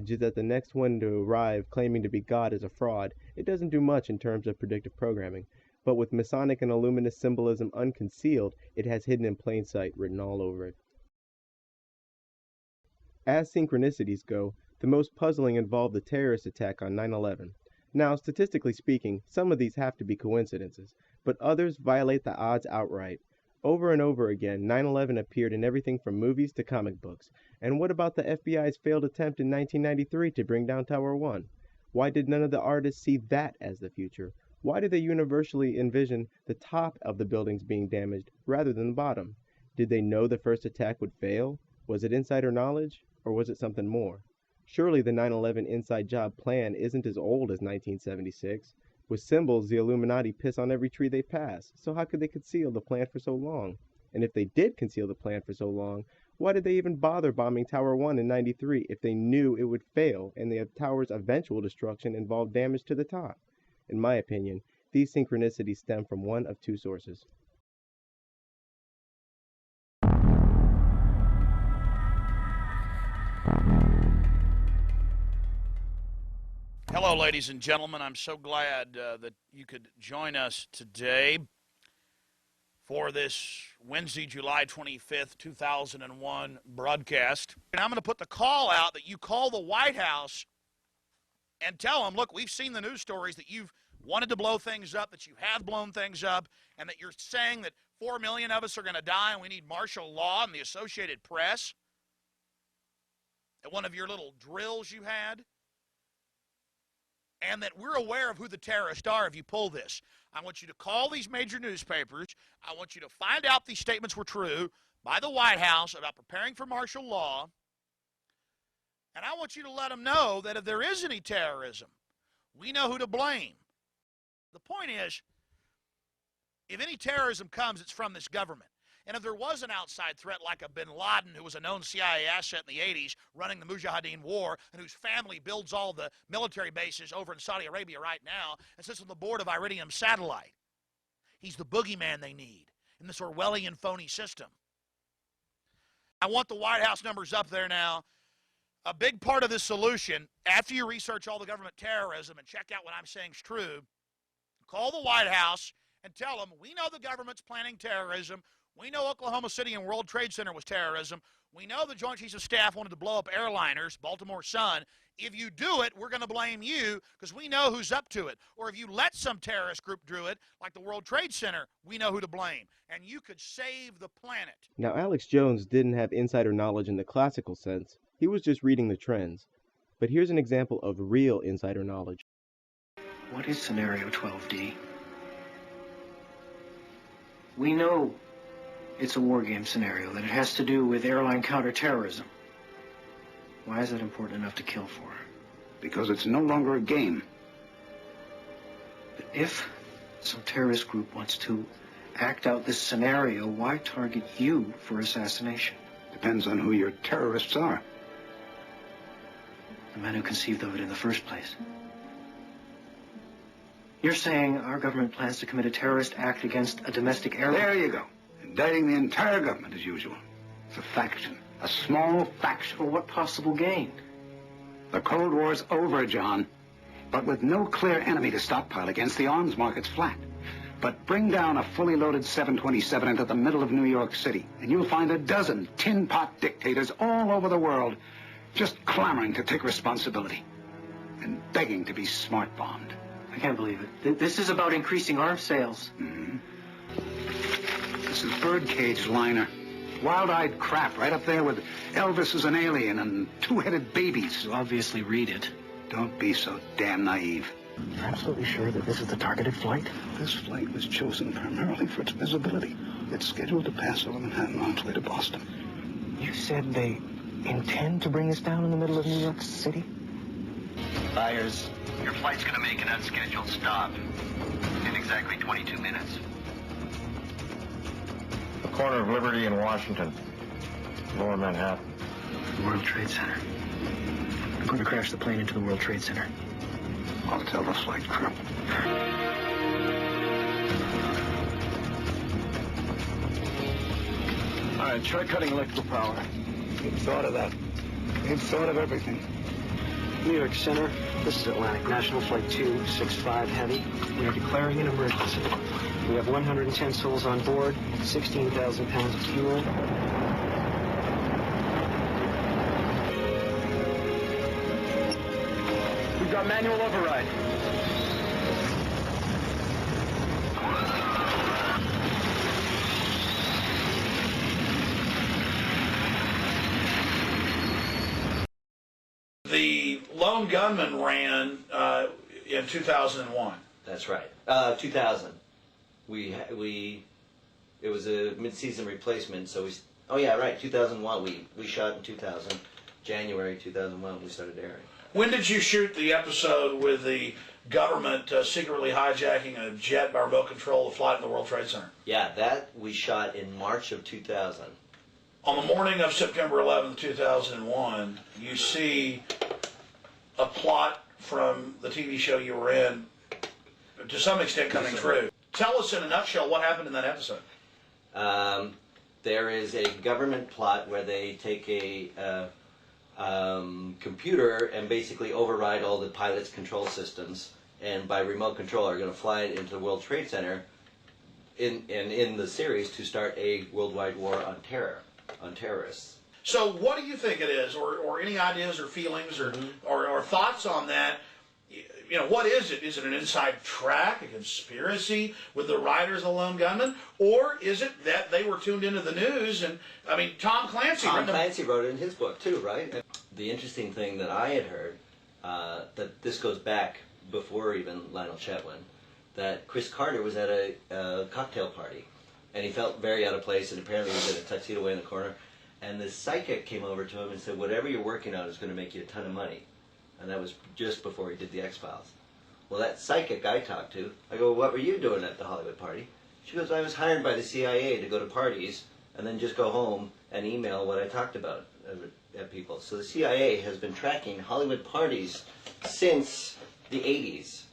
knowledge is that the next one to arrive claiming to be God is a fraud, it doesn't do much in terms of predictive programming. But with Masonic and Illuminist symbolism unconcealed, it has hidden in plain sight written all over it. As synchronicities go, the most puzzling involve the terrorist attack on 9/11. Now, statistically speaking, some of these have to be coincidences, but others violate the odds outright. Over and over again, 9/11 appeared in everything from movies to comic books. And what about the FBI's failed attempt in 1993 to bring down Tower 1? Why did none of the artists see that as the future? Why did they universally envision the top of the buildings being damaged rather than the bottom? Did they know the first attack would fail? Was it insider knowledge? Or was it something more? Surely the 9/11 inside job plan isn't as old as 1976. With symbols, the Illuminati piss on every tree they pass, so how could they conceal the plan for so long? And if they did conceal the plan for so long, why did they even bother bombing Tower 1 in 93 if they knew it would fail and the tower's eventual destruction involved damage to the top? In my opinion, these synchronicities stem from one of two sources. Hello, ladies and gentlemen. I'm so glad that you could join us today for this Wednesday, July 25th, 2001 broadcast. And I'm going to put the call out that you call the White House and tell them, look, we've seen the news stories that you've wanted to blow things up, that you have blown things up, and that you're saying that 4 million of us are going to die and we need martial law and the Associated Press at one of your little drills you had. And that we're aware of who the terrorists are if you pull this. I want you to call these major newspapers. I want you to find out these statements were true by the White House about preparing for martial law. And I want you to let them know that if there is any terrorism, we know who to blame. The point is, if any terrorism comes, it's from this government. And if there was an outside threat like a bin Laden, who was a known CIA asset in the 80s, running the Mujahideen war, and whose family builds all the military bases over in Saudi Arabia right now, and sits on the board of Iridium Satellite, he's the boogeyman they need in this Orwellian phony system. I want the White House numbers up there now. A big part of this solution, after you research all the government terrorism and check out what I'm saying is true, call the White House and tell them, we know the government's planning terrorism. We know Oklahoma City and World Trade Center was terrorism. We know the Joint Chiefs of Staff wanted to blow up airliners, Baltimore Sun. If you do it, we're going to blame you because we know who's up to it. Or if you let some terrorist group do it, like the World Trade Center, we know who to blame. And you could save the planet. Now, Alex Jones didn't have insider knowledge in the classical sense. He was just reading the trends. But here's an example of real insider knowledge. What is scenario 12D? We know it's a war game scenario, that it has to do with airline counterterrorism. Why is that important enough to kill for? Because it's no longer a game. But if some terrorist group wants to act out this scenario, why target you for assassination? Depends on who your terrorists are. The man who conceived of it in the first place. You're saying our government plans to commit a terrorist act against a domestic airline? There you go. Indicting the entire government as usual. It's a faction. A small faction. For what possible gain? The Cold War's over, John. But with no clear enemy to stockpile against, the arms market's flat. But bring down a fully loaded 727 into the middle of New York City, and you'll find a dozen tin pot dictators all over the world just clamoring to take responsibility and begging to be smart bombed. I can't believe it. This is about increasing arms sales. Mm-hmm. This is birdcage liner. Wild-eyed crap right up there with Elvis as an alien and two-headed babies. You obviously read it. Don't be so damn naive. You're absolutely sure that this is the targeted flight? This flight was chosen primarily for its visibility. It's scheduled to pass over Manhattan on its way to Boston. You said they intend to bring us down in the middle of New York City? Byers, your flight's going to make an unscheduled stop in exactly 22 minutes. The corner of Liberty and Washington, Lower Manhattan. World Trade Center. I'm going to crash the plane into the World Trade Center. I'll tell the flight crew. All right, try cutting electrical power. You've thought of that. You've thought of everything. New York Center. This is Atlantic National Flight 265 Heavy. We are declaring an emergency. We have 110 souls on board, 16,000 pounds of fuel. We've got manual override. The lone gunman ran in 2001. That's right. 2000. It was a mid-season replacement, so oh yeah, right, 2001. We shot in 2000. January 2001 we started airing. When did you shoot the episode with the government secretly hijacking a jet by remote control to fly to the World Trade Center? Yeah, that we shot in March of 2000. On the morning of September 11th, 2001, you see a plot from the TV show you were in, to some extent, coming true. Tell us in a nutshell what happened in that episode. There is a government plot where they take a computer and basically override all the pilot's control systems, and by remote control are going to fly it into the World Trade Center in the series to start a worldwide war on terror, on terrorists. So what do you think it is, or any ideas or feelings or thoughts on that? You know, what is it? Is it an inside track, a conspiracy with the writers of the Lone Gunman? Or is it that they were tuned into the news? And, I mean, Tom Clancy wrote it in his book, too, right? The interesting thing that I had heard, that this goes back before even Lionel Chetwin, that Chris Carter was at a cocktail party, and he felt very out of place, and apparently he was in a tuxedo way in the corner, and the psychic came over to him and said, whatever you're working on is going to make you a ton of money. And that was just before he did the X-Files. Well, that psychic I talked to, I go, what were you doing at the Hollywood party? She goes, I was hired by the CIA to go to parties and then just go home and email what I talked about at people. So the CIA has been tracking Hollywood parties since the 80s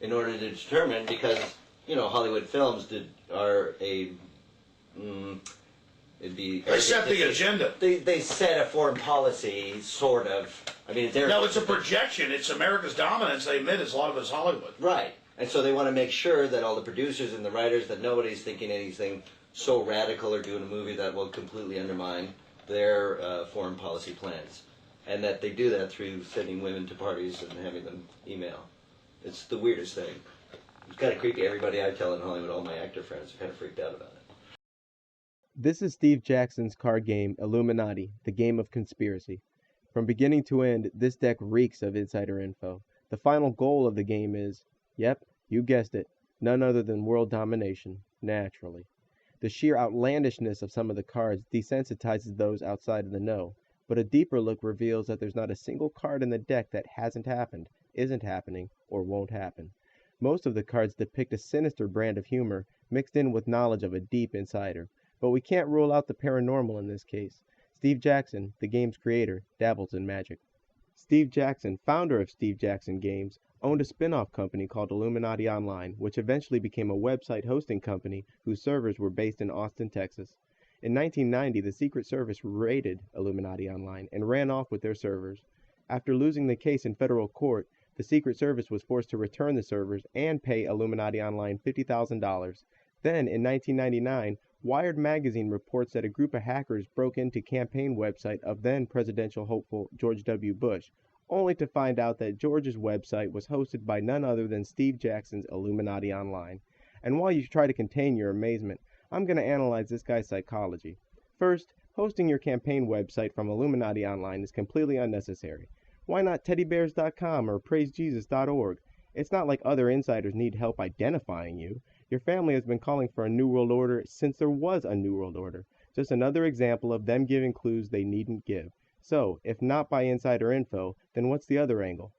in order to determine, because, you know, Hollywood films are a... They set the agenda. They set a foreign policy, sort of. I mean, no, it's a projection. It's America's dominance. They admit a lot of it's Hollywood. Right. And so they want to make sure that all the producers and the writers, that nobody's thinking anything so radical or doing a movie that will completely undermine their foreign policy plans. And that they do that through sending women to parties and having them email. It's the weirdest thing. It's kind of creepy. Everybody I tell in Hollywood, all my actor friends, are kind of freaked out about it. This is Steve Jackson's card game, Illuminati, the game of conspiracy. From beginning to end, this deck reeks of insider info. The final goal of the game is, yep, you guessed it, none other than world domination, naturally. The sheer outlandishness of some of the cards desensitizes those outside of the know, but a deeper look reveals that there's not a single card in the deck that hasn't happened, isn't happening, or won't happen. Most of the cards depict a sinister brand of humor mixed in with knowledge of a deep insider. But we can't rule out the paranormal in this case. Steve Jackson, the game's creator, dabbles in magic. Steve Jackson, founder of Steve Jackson Games, owned a spin-off company called Illuminati Online, which eventually became a website hosting company whose servers were based in Austin, Texas. In 1990, the Secret Service raided Illuminati Online and ran off with their servers. After losing the case in federal court, the Secret Service was forced to return the servers and pay Illuminati Online $50,000. Then, in 1999, Wired magazine reports that a group of hackers broke into campaign website of then presidential hopeful George W. Bush, only to find out that George's website was hosted by none other than Steve Jackson's Illuminati Online. And while you try to contain your amazement, I'm going to analyze this guy's psychology. First, hosting your campaign website from Illuminati Online is completely unnecessary. Why not teddybears.com or praisejesus.org? It's not like other insiders need help identifying you. Your family has been calling for a New World Order since there was a New World Order. Just another example of them giving clues they needn't give. So, if not by insider info, then what's the other angle?